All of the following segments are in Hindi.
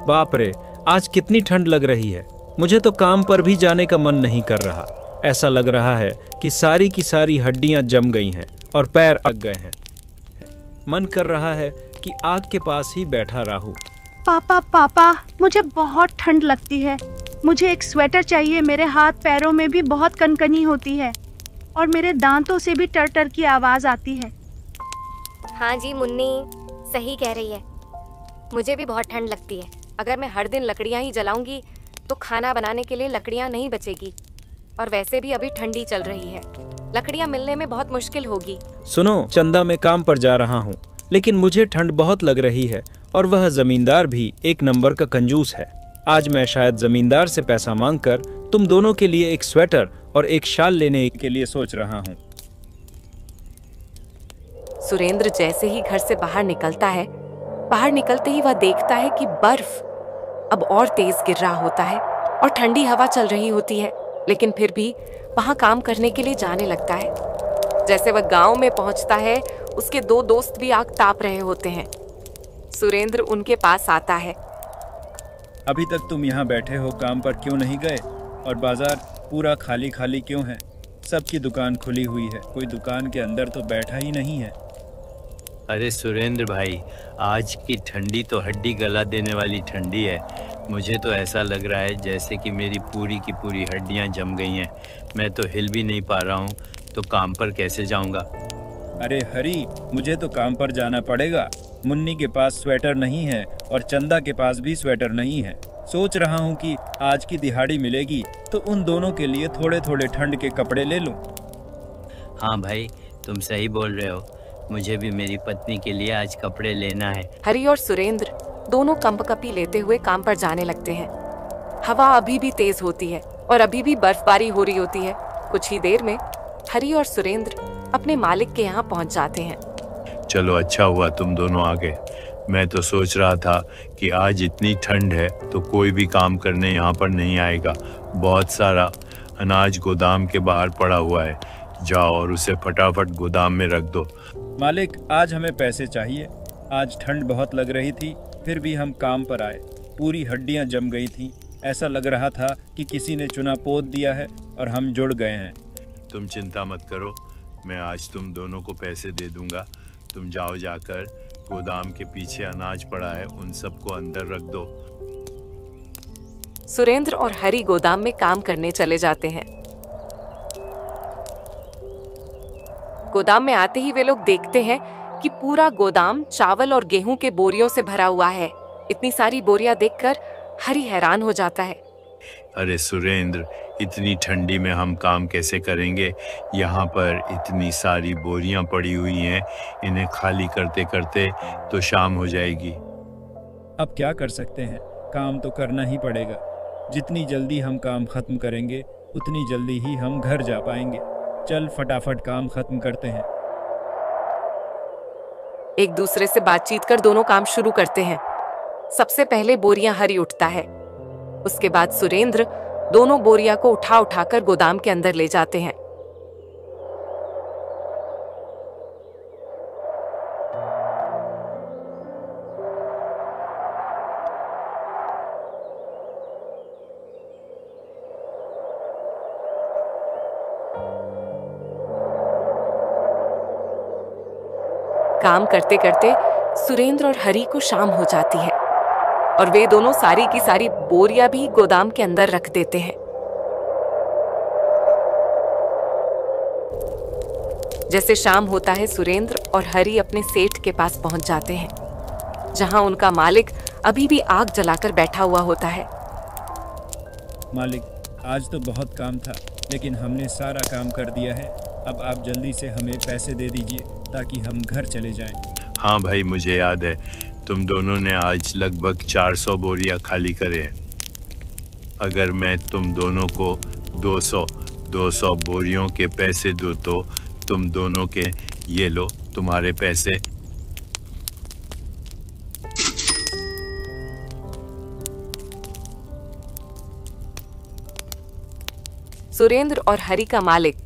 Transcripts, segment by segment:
बाप रे, आज कितनी ठंड लग रही है। मुझे तो काम पर भी जाने का मन नहीं कर रहा। ऐसा लग रहा है कि सारी की सारी हड्डियां जम गई हैं और पैर अक गए हैं। मन कर रहा है कि आग के पास ही बैठा रहूं। पापा पापा, मुझे बहुत ठंड लगती है। मुझे एक स्वेटर चाहिए। मेरे हाथ पैरों में भी बहुत कनकनी होती है और मेरे दांतों से भी टर टर की आवाज आती है। हाँ जी मुन्नी, सही कह रही है। मुझे भी बहुत ठंड लगती है। अगर मैं हर दिन लकड़ियाँ ही जलाऊंगी तो खाना बनाने के लिए लकड़ियाँ नहीं बचेगी। और वैसे भी अभी ठंडी चल रही है, लकड़ियाँ मिलने में बहुत मुश्किल होगी। सुनो चंदा, मैं काम पर जा रहा हूँ, लेकिन मुझे ठंड बहुत लग रही है और वह जमींदार भी एक नंबर का कंजूस है। आज मैं शायद जमींदार से पैसा मांगकर तुम दोनों के लिए एक स्वेटर और एक शाल लेने के लिए सोच रहा हूँ। सुरेंद्र जैसे ही घर से बाहर निकलता है, बाहर निकलते ही वह देखता है कि बर्फ अब और तेज गिर रहा होता है और ठंडी हवा चल रही होती है। लेकिन फिर भी वहां काम करने के लिए जाने लगता है। जैसे वह गांव में पहुंचता है, उसके दो दोस्त भी आग ताप रहे होते हैं। सुरेंद्र उनके पास आता है। अभी तक तुम यहाँ बैठे हो, काम पर क्यों नहीं गए? और बाजार पूरा खाली खाली क्यों है? सबकी दुकान खुली हुई है, कोई दुकान के अंदर तो बैठा ही नहीं है। अरे सुरेंद्र भाई, आज की ठंडी तो हड्डी गला देने वाली ठंडी है। मुझे तो ऐसा लग रहा है जैसे कि मेरी पूरी की पूरी हड्डियां जम गई हैं। मैं तो हिल भी नहीं पा रहा हूँ, तो काम पर कैसे जाऊँगा? अरे हरी, मुझे तो काम पर जाना पड़ेगा। मुन्नी के पास स्वेटर नहीं है और चंदा के पास भी स्वेटर नहीं है। सोच रहा हूँ कि आज की दिहाड़ी मिलेगी तो उन दोनों के लिए थोड़े थोड़े ठंड के कपड़े ले लूँ। हाँ भाई, तुम सही बोल रहे हो। मुझे भी मेरी पत्नी के लिए आज कपड़े लेना है। हरी और सुरेंद्र दोनों कंपकपी लेते हुए काम पर जाने लगते हैं। हवा अभी भी तेज होती है और अभी भी बर्फबारी हो रही होती है। कुछ ही देर में हरी और सुरेंद्र अपने मालिक के यहाँ पहुँच जाते हैं। चलो अच्छा हुआ तुम दोनों आ गए। मैं तो सोच रहा था कि आज इतनी ठंड है तो कोई भी काम करने यहाँ पर नहीं आएगा। बहुत सारा अनाज गोदाम के बाहर पड़ा हुआ है, जाओ और उसे फटाफट गोदाम में रख दो। मालिक, आज हमें पैसे चाहिए। आज ठंड बहुत लग रही थी, फिर भी हम काम पर आए। पूरी हड्डियां जम गई थीं। ऐसा लग रहा था कि किसी ने चुना पोत दिया है और हम जुड़ गए हैं। तुम चिंता मत करो, मैं आज तुम दोनों को पैसे दे दूंगा। तुम जाओ, जाकर गोदाम के पीछे अनाज पड़ा है, उन सबको अंदर रख दो। सुरेंद्र और हरी गोदाम में काम करने चले जाते हैं। गोदाम में आते ही वे लोग देखते हैं कि पूरा गोदाम चावल और गेहूं के बोरियों से भरा हुआ है। इतनी सारी बोरियां देखकर हरी हैरान हो जाता है। अरे सुरेंद्र, इतनी ठंडी में हम काम कैसे करेंगे? यहाँ पर इतनी सारी बोरियां पड़ी हुई हैं, इन्हें खाली करते करते तो शाम हो जाएगी। अब क्या कर सकते हैं, काम तो करना ही पड़ेगा। जितनी जल्दी हम काम खत्म करेंगे उतनी जल्दी ही हम घर जा पाएंगे। चल फटाफट काम खत्म करते हैं। एक दूसरे से बातचीत कर दोनों काम शुरू करते हैं। सबसे पहले बोरियां हरी उठता है। उसके बाद सुरेंद्र दोनों बोरियां को उठा उठाकर गोदाम के अंदर ले जाते हैं। काम करते करते सुरेंद्र और हरी को शाम हो जाती है और वे दोनों सारी की सारी बोरियां भी गोदाम के अंदर रख देते हैं। जैसे शाम होता है, सुरेंद्र और हरी अपने सेठ के पास पहुंच जाते हैं, जहां उनका मालिक अभी भी आग जलाकर बैठा हुआ होता है। मालिक, आज तो बहुत काम था, लेकिन हमने सारा काम कर दिया है। अब आप जल्दी से हमें पैसे दे दीजिए ताकि हम घर चले जाएं। हाँ भाई, मुझे याद है तुम दोनों ने आज लगभग 400 बोरियां खाली करे हैं। अगर मैं तुम दोनों को 200 बोरियों के पैसे दूं तो तुम दोनों के ये लो तुम्हारे पैसे। सुरेंद्र और हरी का मालिक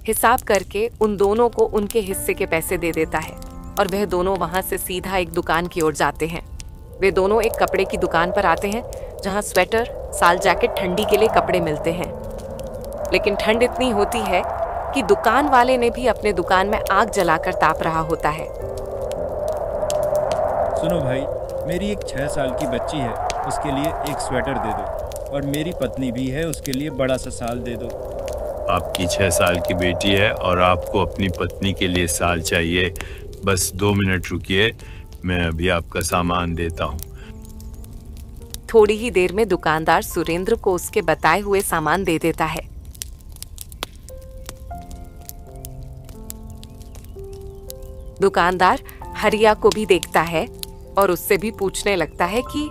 हिसाब करके उन दोनों को उनके हिस्से के पैसे दे देता है और वह दोनों वहां से सीधा एक दुकान की ओर जाते हैं। वे दोनों एक कपड़े की दुकान पर आते हैं जहां स्वेटर, साल जैकेट, ठंडी के लिए कपड़े मिलते हैं। लेकिन ठंड इतनी होती है कि दुकान वाले ने भी अपने दुकान में आग जलाकर ताप रहा होता है। सुनो भाई, मेरी एक 6 साल की बच्ची है, उसके लिए एक स्वेटर दे दो, और मेरी पत्नी भी है, उसके लिए बड़ा सा साल दे दो। आपकी 6 साल की बेटी है और आपको अपनी पत्नी के लिए साल चाहिए। बस 2 मिनट रुकिए, मैं अभी आपका सामान देता हूँ। थोड़ी ही देर में दुकानदार सुरेंद्र को उसके बताए हुए सामान दे देता है। दुकानदार हरिया को भी देखता है और उससे भी पूछने लगता है कि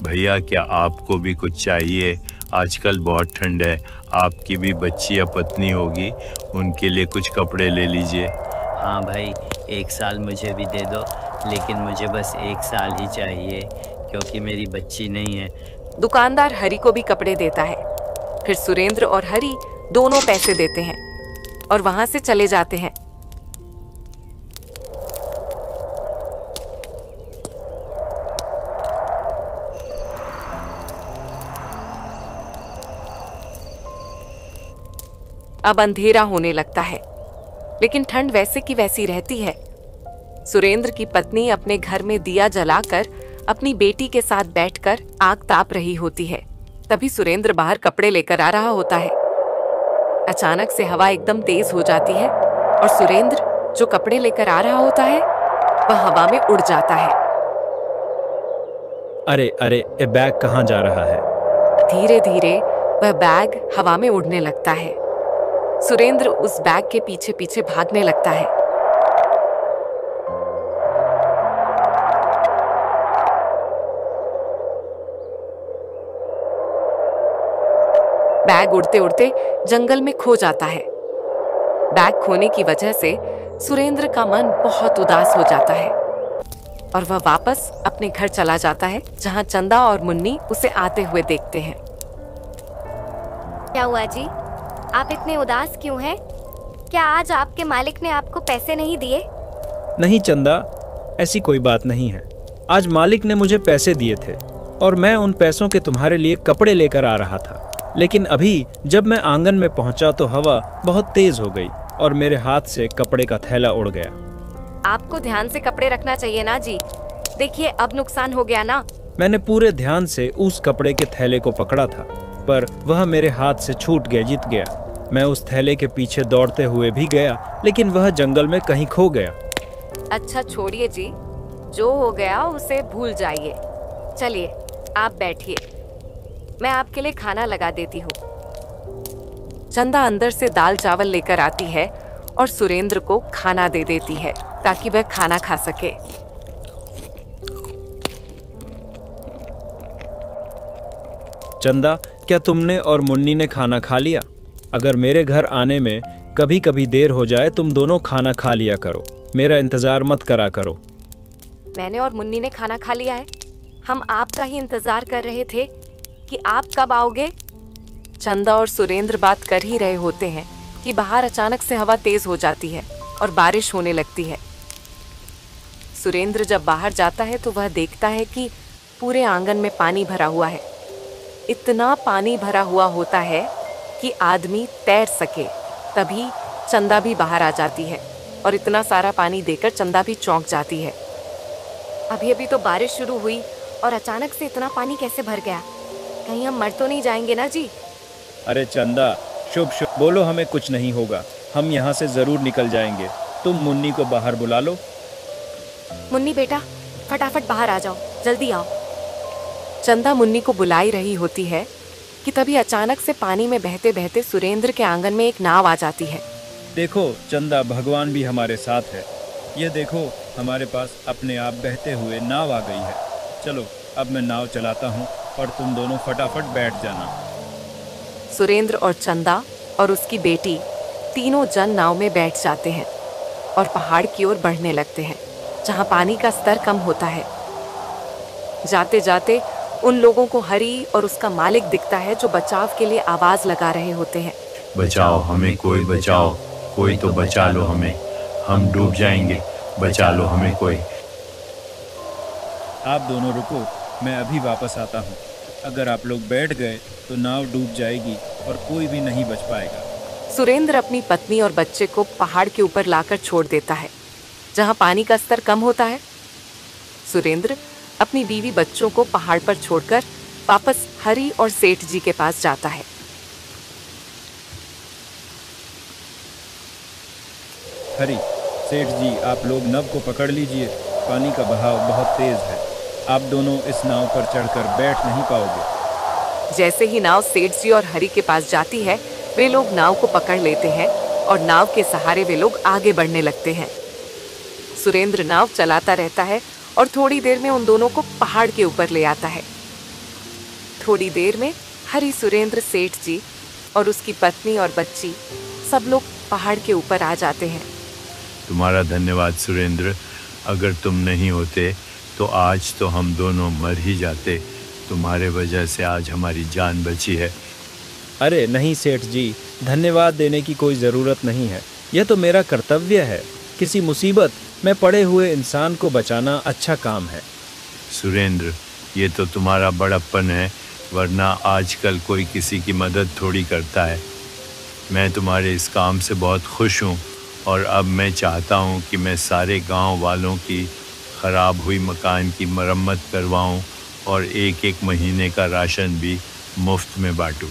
भैया, क्या आपको भी कुछ चाहिए? आजकल बहुत ठंड है, आपकी भी बच्ची या पत्नी होगी, उनके लिए कुछ कपड़े ले लीजिए। हाँ भाई, 1 साल मुझे भी दे दो, लेकिन मुझे बस 1 साल ही चाहिए क्योंकि मेरी बच्ची नहीं है। दुकानदार हरि को भी कपड़े देता है। फिर सुरेंद्र और हरि दोनों पैसे देते हैं और वहां से चले जाते हैं। अब अंधेरा होने लगता है, लेकिन ठंड वैसे की वैसी रहती है। सुरेंद्र की पत्नी अपने घर में दिया जलाकर अपनी बेटी के साथ बैठकर आग ताप रही होती है। तभी सुरेंद्र बाहर कपड़े लेकर आ रहा होता है। अचानक से हवा एकदम तेज हो जाती है और सुरेंद्र जो कपड़े लेकर आ रहा होता है वह हवा में उड़ जाता है। अरे अरे, ये बैग कहाँ जा रहा है? धीरे धीरे वह बैग हवा में उड़ने लगता है। सुरेंद्र उस बैग के पीछे पीछे भागने लगता है। बैग उड़ते उड़ते जंगल में खो जाता है। बैग खोने की वजह से सुरेंद्र का मन बहुत उदास हो जाता है और वह वापस अपने घर चला जाता है, जहां चंदा और मुन्नी उसे आते हुए देखते हैं। क्या हुआ जी, आप इतने उदास क्यों हैं? क्या आज आपके मालिक ने आपको पैसे नहीं दिए? नहीं चंदा, ऐसी कोई बात नहीं है। आज मालिक ने मुझे पैसे दिए थे और मैं उन पैसों के तुम्हारे लिए कपड़े लेकर आ रहा था। लेकिन अभी जब मैं आंगन में पहुंचा तो हवा बहुत तेज हो गई और मेरे हाथ से कपड़े का थैला उड़ गया। आपको ध्यान से कपड़े रखना चाहिए ना जी। देखिए, अब नुकसान हो गया ना। मैंने पूरे ध्यान से उस कपड़े के थैले को पकड़ा था, पर वह मेरे हाथ से छूट गया, जीत गया। मैं उस थैले के पीछे दौड़ते हुए भी गया, लेकिन वह जंगल में कहीं खो गया। अच्छा छोड़िए जी, जो हो गया उसे भूल जाइए। चलिए आप बैठिए, मैं आपके लिए खाना लगा देती हूँ। चंदा अंदर से दाल चावल लेकर आती है और सुरेंद्र को खाना दे देती है ताकि वह खाना खा सके। चंदा, क्या तुमने और मुन्नी ने खाना खा लिया? अगर मेरे घर आने में कभी कभी देर हो जाए, तुम दोनों खाना खा लिया करो, मेरा इंतजार मत करा करो। मैंने और मुन्नी ने खाना खा लिया है। हम आपका ही इंतजार कर रहे थे कि आप कब आओगे। चंदा और सुरेंद्र बात कर ही रहे होते हैं कि बाहर अचानक से हवा तेज हो जाती है और बारिश होने लगती है। सुरेंद्र जब बाहर जाता है तो वह देखता है कि पूरे आंगन में पानी भरा हुआ है। इतना पानी भरा हुआ होता है कि आदमी तैर सके। तभी चंदा भी बाहर आ जाती है और इतना सारा पानी देकर चंदा भी चौंक जाती है। अभी अभी तो बारिश शुरू हुई और अचानक से इतना पानी कैसे भर गया? कहीं हम मर तो नहीं जाएंगे ना जी? अरे चंदा, शुभ शुभ बोलो, हमें कुछ नहीं होगा, हम यहाँ से जरूर निकल जाएंगे। तुम मुन्नी को बाहर बुला लो। मुन्नी बेटा, फटाफट बाहर आ जाओ, जल्दी आओ। चंदा मुन्नी को बुलाई रही होती है कि तभी अचानक से पानी में बहते बहते सुरेंद्र के आंगन में एक नाव आ जाती है। देखो चंदा, भगवान भी हमारे साथ है। ये देखो, हमारे पास अपने आप बहते हुए नाव आ गई है। चलो अब मैं नाव चलाता हूँ और तुम दोनों फटाफट बैठ जाना। सुरेंद्र और चंदा और उसकी बेटी तीनों जन नाव में बैठ जाते हैं और पहाड़ की ओर बढ़ने लगते हैं, जहाँ पानी का स्तर कम होता है। जाते जाते उन लोगों को हरी और उसका मालिक दिखता है, जो बचाव के लिए आवाज लगा रहे होते हैं। बचाओ हमें, कोई बचाओ, कोई तो बचा लो हमें, हम डूब जाएंगे, बचा लो हमें कोई। आप दोनों रुको, मैं अभी वापस आता हूँ। अगर आप लोग बैठ गए तो नाव डूब जाएगी और कोई भी नहीं बच पाएगा। सुरेंद्र अपनी पत्नी और बच्चे को पहाड़ के ऊपर लाकर छोड़ देता है, जहाँ पानी का स्तर कम होता है। सुरेंद्र अपनी बीवी बच्चों को पहाड़ पर छोड़कर वापस हरि और सेठ जी के पास जाता है। हरी, सेठ जी, आप लोग नव को पकड़ लीजिए, पानी का बहाव बहुत तेज है। आप दोनों इस नाव पर चढ़कर बैठ नहीं पाओगे। जैसे ही नाव सेठ जी और हरि के पास जाती है, वे लोग नाव को पकड़ लेते हैं और नाव के सहारे वे लोग आगे बढ़ने लगते हैं। सुरेंद्र नाव चलाता रहता है और थोड़ी देर में उन दोनों को पहाड़ के ऊपर ले आता है। थोड़ी देर में हरि, सुरेंद्र, सेठ जी और उसकी पत्नी और बच्ची सब लोग पहाड़ के ऊपर आ जाते हैं। तुम्हारा धन्यवाद सुरेंद्र, अगर तुम नहीं होते तो आज तो हम दोनों मर ही जाते। तुम्हारे वजह से आज हमारी जान बची है। अरे नहीं सेठ जी, धन्यवाद देने की कोई ज़रूरत नहीं है। यह तो मेरा कर्तव्य है। किसी मुसीबत में पड़े हुए इंसान को बचाना अच्छा काम है। सुरेंद्र, ये तो तुम्हारा बड़प्पन है, वरना आजकल कोई किसी की मदद थोड़ी करता है। मैं तुम्हारे इस काम से बहुत खुश हूँ और अब मैं चाहता हूँ कि मैं सारे गांव वालों की ख़राब हुई मकान की मरम्मत करवाऊँ और एक एक महीने का राशन भी मुफ्त में बांटूँ।